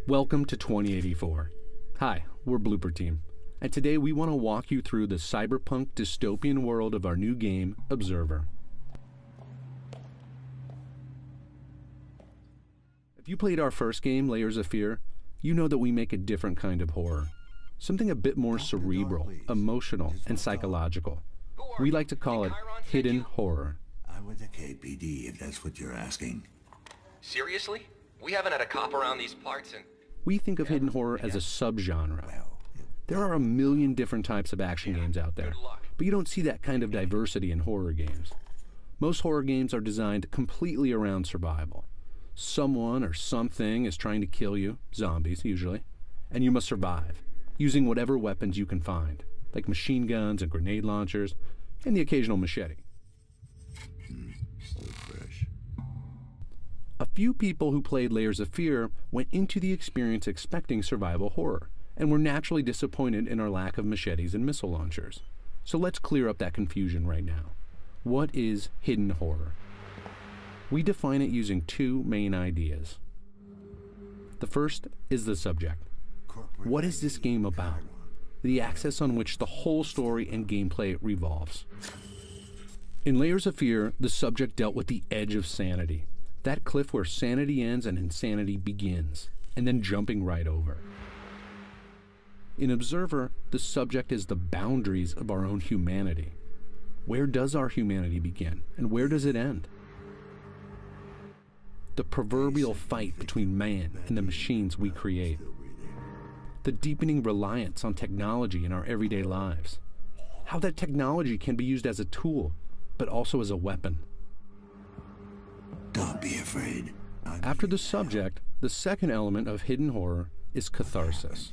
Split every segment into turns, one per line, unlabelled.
Welcome to 2084. Hi, we're Blooper Team, and today we want to walk you through the cyberpunk dystopian world of our new game, Observer. If you played our first game, Layers of Fear, you know that we make a different kind of horror. Something a bit more cerebral, emotional, and psychological. We like to call it hidden horror.
I went to KPD if that's what you're asking.
Seriously? We haven't had a cop around these parts in...
We think of hidden horror as a subgenre. There are a million different types of action games out there, but you don't see that kind of diversity in horror games. Most horror games are designed completely around survival. Someone or something is trying to kill you, zombies usually, and you must survive, using whatever weapons you can find, like machine guns and grenade launchers, and the occasional machete.
Still fresh.
A few people who played Layers of Fear went into the experience expecting survival horror, and were naturally disappointed in our lack of machetes and missile launchers. So let's clear up that confusion right now. What is hidden horror? We define it using two main ideas. The first is the subject. What is this game about? The axis on which the whole story and gameplay revolves. In Layers of Fear, the subject dealt with the edge of sanity. That cliff where sanity ends and insanity begins, and then jumping right over. In Observer, the subject is the boundaries of our own humanity. Where does our humanity begin, and where does it end? The proverbial fight between man and the machines we create. The deepening reliance on technology in our everyday lives. How that technology can be used as a tool, but also as a weapon.
Don't be afraid.
After the subject, the second element of hidden horror is catharsis.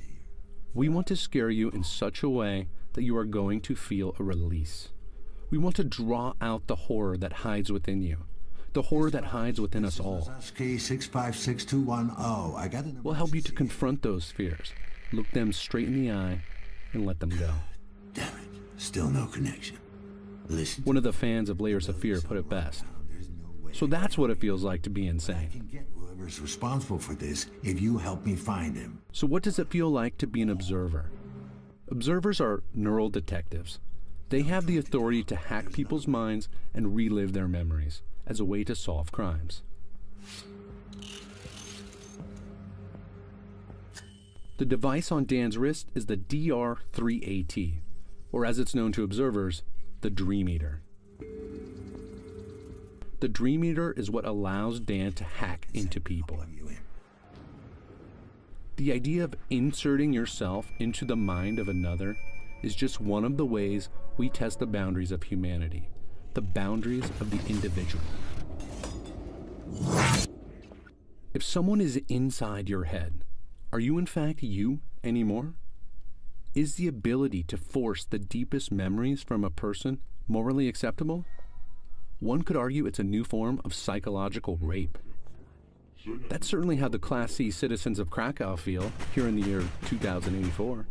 We want to scare you in such a way that you are going to feel a release. We want to draw out the horror that hides within you, the horror that hides within us all. We'll help you to confront those fears, look them straight in the eye, and let them go.
Damn it, still no connection. Listen.
One of the fans of Layers of Fear put it best. So that's what it feels like to be insane.
I can get whoever's responsible for this if you help me find him.
So what does it feel like to be an observer? Observers are neural detectives. They have the authority to hack people's minds and relive their memories as a way to solve crimes. The device on Dan's wrist is the DR3AT, or as it's known to observers, the Dream Eater. The Dream Eater is what allows Dan to hack into people. The idea of inserting yourself into the mind of another is just one of the ways we test the boundaries of humanity, the boundaries of the individual. If someone is inside your head, are you in fact you anymore? Is the ability to force the deepest memories from a person morally acceptable? One could argue it's a new form of psychological rape. That's certainly how the Class C citizens of Krakow feel here in the year 2084.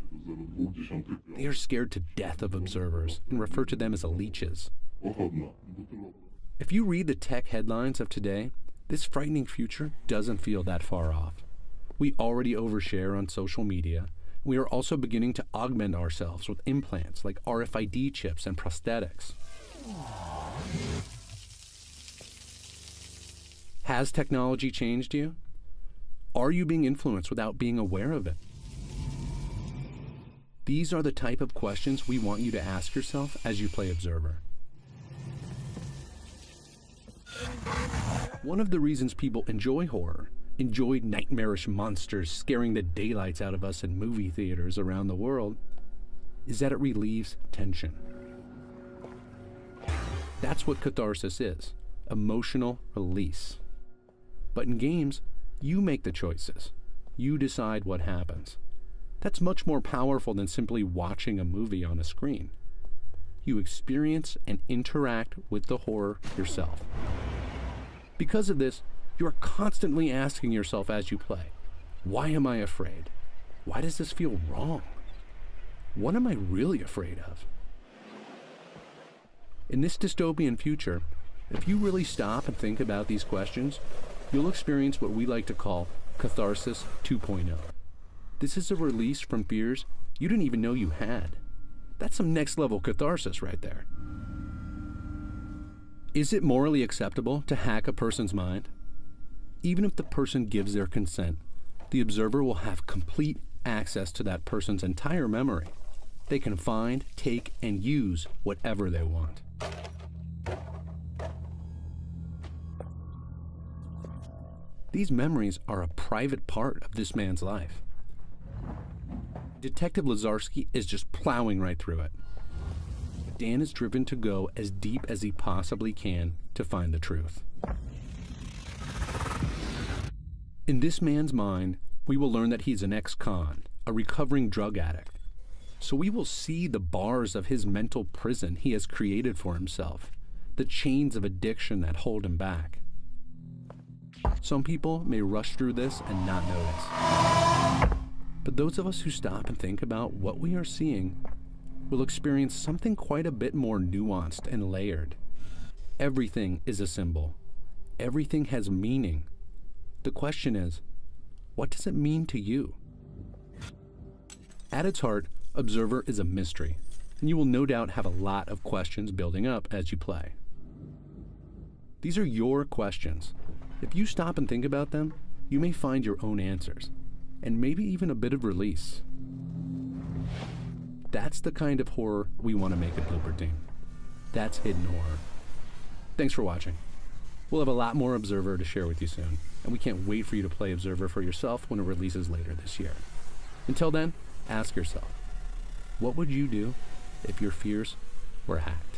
They are scared to death of observers and refer to them as leeches. If you read the tech headlines of today, this frightening future doesn't feel that far off. We already overshare on social media. We are also beginning to augment ourselves with implants like RFID chips and prosthetics. Has technology changed you? Are you being influenced without being aware of it? These are the type of questions we want you to ask yourself as you play Observer. One of the reasons people enjoy horror, enjoy nightmarish monsters scaring the daylights out of us in movie theaters around the world, is that it relieves tension. That's what catharsis is, emotional release. But in games, you make the choices. You decide what happens. That's much more powerful than simply watching a movie on a screen. You experience and interact with the horror yourself. Because of this, you are constantly asking yourself as you play, why am I afraid? Why does this feel wrong? What am I really afraid of? In this dystopian future, if you really stop and think about these questions, you'll experience what we like to call Catharsis 2.0. This is a release from fears you didn't even know you had. That's some next level catharsis right there. Is it morally acceptable to hack a person's mind? Even if the person gives their consent, the observer will have complete access to that person's entire memory. They can find, take, and use whatever they want. These memories are a private part of this man's life. Detective Lazarski is just plowing right through it. Dan is driven to go as deep as he possibly can to find the truth. In this man's mind, we will learn that he's an ex-con, a recovering drug addict. So we will see the bars of his mental prison he has created for himself, the chains of addiction that hold him back. Some people may rush through this and not notice. But those of us who stop and think about what we are seeing will experience something quite a bit more nuanced and layered. Everything is a symbol. Everything has meaning. The question is, what does it mean to you? At its heart, Observer is a mystery, and you will no doubt have a lot of questions building up as you play. These are your questions. If you stop and think about them, you may find your own answers, and maybe even a bit of release. That's the kind of horror we want to make at Blooper Team. That's hidden horror. Thanks for watching. We'll have a lot more Observer to share with you soon, and we can't wait for you to play Observer for yourself when it releases later this year. Until then, ask yourself, what would you do if your fears were hacked?